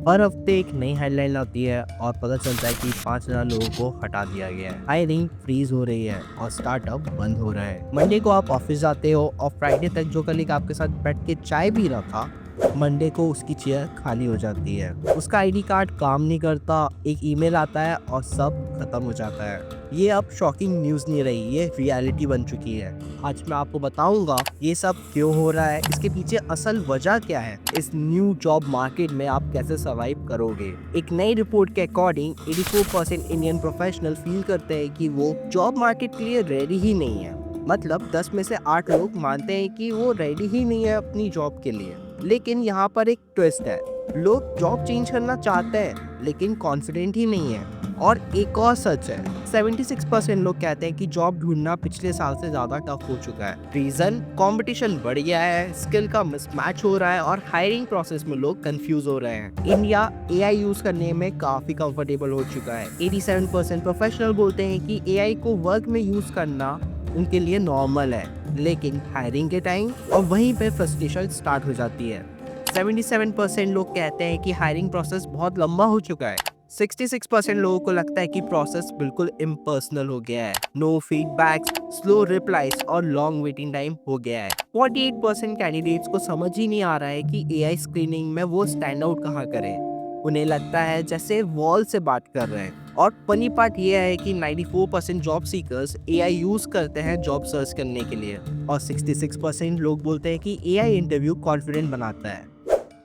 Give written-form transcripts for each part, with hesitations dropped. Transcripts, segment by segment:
हर हफ्ते एक नई हेडलाइन आती है और पता चलता है कि 5,000 लोगों को हटा दिया गया है, हायरिंग फ्रीज हो रही है और स्टार्टअप बंद हो रहा है। मंडे को आप ऑफिस जाते हो और फ्राइडे तक जो कलीग आपके साथ बैठ के चाय पी रहा था, मंडे को उसकी चेयर खाली हो जाती है। उसका आईडी कार्ड काम नहीं करता, एक ईमेल आता है और सब खत्म हो जाता है। ये अब शॉकिंग न्यूज़ नहीं रही, ये रियलिटी बन चुकी है। आज मैं आपको बताऊंगा ये सब क्यों हो रहा है, इसके पीछे असल वजह क्या है, इस न्यू जॉब मार्केट में आप कैसे सर्वाइव करोगे। एक नई रिपोर्ट के अकॉर्डिंग 84% इंडियन प्रोफेशनल फील करते हैं कि वो जॉब मार्केट के लिए रेडी ही नहीं है। मतलब 10 में से 8 लोग मानते हैं कि वो रेडी ही नहीं है अपनी जॉब के लिए। लेकिन यहाँ पर एक ट्विस्ट है, लोग जॉब चेंज करना चाहते हैं लेकिन कॉन्फिडेंट ही नहीं है। और एक और सच है, 76% लोग कहते हैं कि जॉब ढूंढना पिछले साल से ज्यादा टफ हो चुका है। रीजन, कंपटीशन बढ़ गया है, स्किल का मिसमैच हो रहा है और हायरिंग प्रोसेस में लोग कंफ्यूज हो रहे हैं। इंडिया एआई यूज करने में काफी कंफर्टेबल हो चुका है। 87% प्रोफेशनल बोलते हैं कि एआई को वर्क में यूज करना उनके लिए नॉर्मल है, लेकिन हायरिंग के टाइम और वहीं पे फ्रस्ट्रेशन स्टार्ट हो जाती है। 77% लोग कहते हैं कि हायरिंग प्रोसेस बहुत लंबा हो चुका है। 66% लोगों को लगता है कि प्रोसेस बिल्कुल इम्पर्सनल हो गया है, नो फीडबैक्स, स्लो रिप्लाईज और लॉन्ग वेटिंग टाइम हो गया है। 48% कैंडिडेट्स को समझ ही नहीं आ रहा है कि एआई स्क्रीनिंग में वो स्टैंड आउट कहाँ करें। उन्हें लगता है जैसे वॉल से बात कर रहे हैं। और फनी पार्ट ये है कि 94% जॉब सीकर्स एआई यूज करते हैं जॉब सर्च करने के लिए और 66% लोग बोलते हैं कि एआई इंटरव्यू कॉन्फिडेंट बनाता है।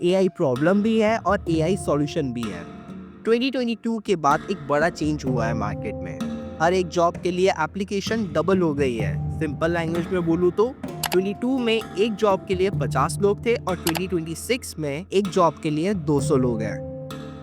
एआई प्रॉब्लम भी है और एआई सॉल्यूशन भी है। 2022 के बाद एक बड़ा चेंज हुआ है मार्केट में। हर एक जॉब के लिए एप्लीकेशन डबल हो गई है। सिंपल लैंग्वेज में बोलूँ तो 22 में एक जॉब के लिए 50 लोग थे और 2026 में एक जॉब के लिए 200 लोग हैं।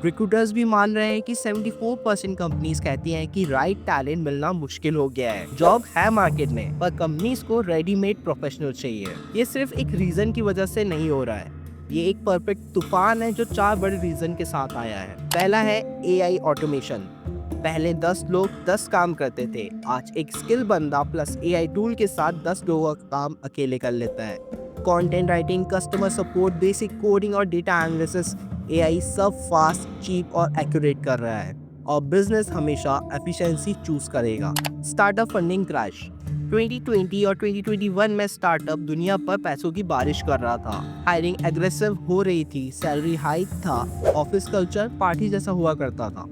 रिक्रूटर्स भी मान रहे हैं कि 74% कंपनीज कहती हैं कि राइट टैलेंट मिलना मुश्किल हो गया है। जॉब है मार्केट में, पर कंपनीज को रेडीमेड प्रोफेशनल चाहिए। ये सिर्फ एक रीजन की वजह से नहीं हो रहा है, ये एक परफेक्ट तूफान है जो 4 बड़े रीजन के साथ आया है। पहला है एआई ऑटोमेशन। पहले 10 लोग 10 काम करते थे, आज एक स्किल बंदा प्लस एआई टूल के साथ 10 लोगों का काम अकेले कर लेता है। Content writing, customer support, basic coding और डेटा एनालिसिस, एआई सब फास्ट, चीप और एक्यूरेट कर रहा है। और बिजनेस हमेशा एफिशिएंसी चूज करेगा। Startup funding crash. 2020 और 2021 में स्टार्टअप दुनिया पर पैसों की बारिश कर रहा था। हायरिंग एग्रेसिव हो रही थी, सैलरी हाइक था, ऑफिस कल्चर पार्टी जैसा हुआ करता था।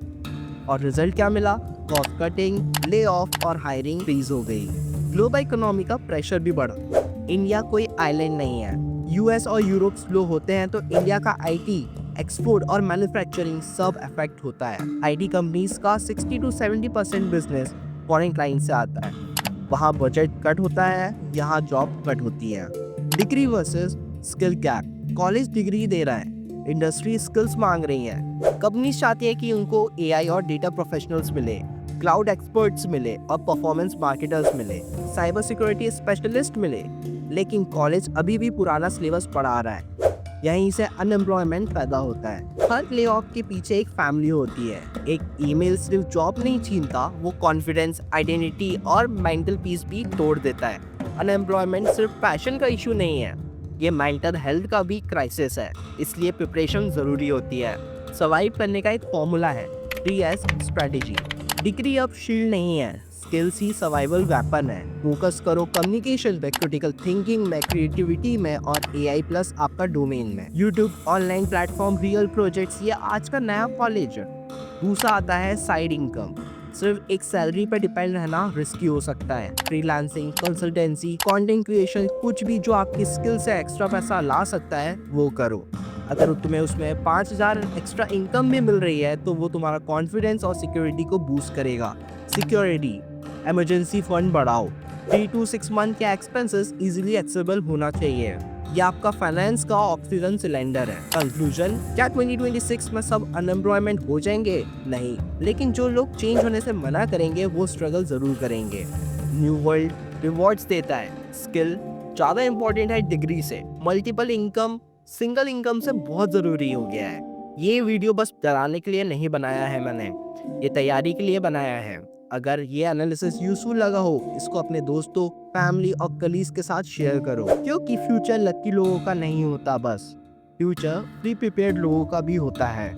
और रिजल्ट क्या मिला? कॉस्ट कटिंग, ले ऑफ और हायरिंग फ्रीज हो गई। ग्लोबल इकोनॉमी का प्रेशर भी बढ़ा। इंडिया कोई आइलैंड नहीं है। यूएस और यूरोप स्लो होते हैं तो इंडिया का आईटी, एक्सपोर्ट और मैन्युफैक्चरिंग सब अफेक्ट होता है। आईटी कंपनीज का 60 to 70% बिजनेस फॉरेन क्लाइंट से आता है। वहाँ बजट कट होता है, यहाँ जॉब कट होती है। Degree versus skill gap. College degree दे रहा है, इंडस्ट्री स्किल्स मांग रही है। कंपनीज चाहती है कि उनको एआई और डेटा प्रोफेशनल्स मिले, क्लाउड एक्सपर्ट्स मिले और परफॉर्मेंस मार्केटर्स मिले, साइबर सिक्योरिटी स्पेशलिस्ट मिले। लेकिन कॉलेज अभी भी पुराना सिलेबस पढ़ा रहा है। यहीं से अनएम्प्लॉयमेंट पैदा होता है। हर ले ऑफ के पीछे एक फैमिली होती है। एक ईमेल सिर्फ जॉब नहीं छीनता, वो कॉन्फिडेंस, आइडेंटिटी और मेंटल पीस भी तोड़ देता है। अनएम्प्लॉयमेंट सिर्फ पैशन का इशू नहीं है, ये मेंटल हेल्थ का भी क्राइसिस है। इसलिए प्रिपरेशन जरूरी होती है। सर्वाइव करने का एक फॉर्मूला है, 3S स्ट्रेटेजी। डिग्री अब शील्ड नहीं है, स्किल्स ही सर्वाइवल वेपन है। फोकस करो कम्युनिकेशन में, क्रिटिकल थिंकिंग में, क्रिएटिविटी में और एआई प्लस आपका डोमेन में। YouTube, online platform, real projects, ये आज का नया कॉलेज है। दूसरा आता है साइड इनकम। सिर्फ एक सैलरी पर डिपेंड रहना रिस्की हो सकता है। फ्रीलांसिंग, कंसल्टेंसी, कंटेंट क्रिएशन, कुछ भी जो आपकी स्किल से एक्स्ट्रा पैसा ला सकता है वो करो। अगर तुम्हें उसमें 5,000 एक्स्ट्रा इनकम भी मिल रही है तो वो तुम्हारा कॉन्फिडेंस और सिक्योरिटी को बूस्ट करेगा। सिक्योरिटी, इमरजेंसी फंड बढ़ाओ। 3 to 6 मंथ के एक्सपेंसेस इजीली एक्सेसिबल होना चाहिए। ये आपका फाइनेंस का ऑक्सीजन सिलेंडर है। कंक्लूजन, क्या 2026 में सब अनएम्प्लॉयमेंट हो जाएंगे? नहीं, लेकिन जो लोग चेंज होने से मना करेंगे वो स्ट्रगल जरूर करेंगे। न्यू वर्ल्ड रिवॉर्ड्स देता है, स्किल ज़्यादा इंपॉर्टेंट है डिग्री से। मल्टीपल इनकम सिंगल इनकम से बहुत ज़रूरी हो गया है। ये वीडियो बस डराने के लिए नहीं बनाया है मैंने, ये तैयारी के लिए बनाया है। अगर ये एनालिसिस यूजफुल लगा हो, इसको अपने दोस्तों, फैमिली और कलीग्स के साथ शेयर करो, क्योंकि फ्यूचर लकी लोगों का नहीं होता, बस फ्यूचर प्री प्रिपेयर्ड लोगों का भी होता है।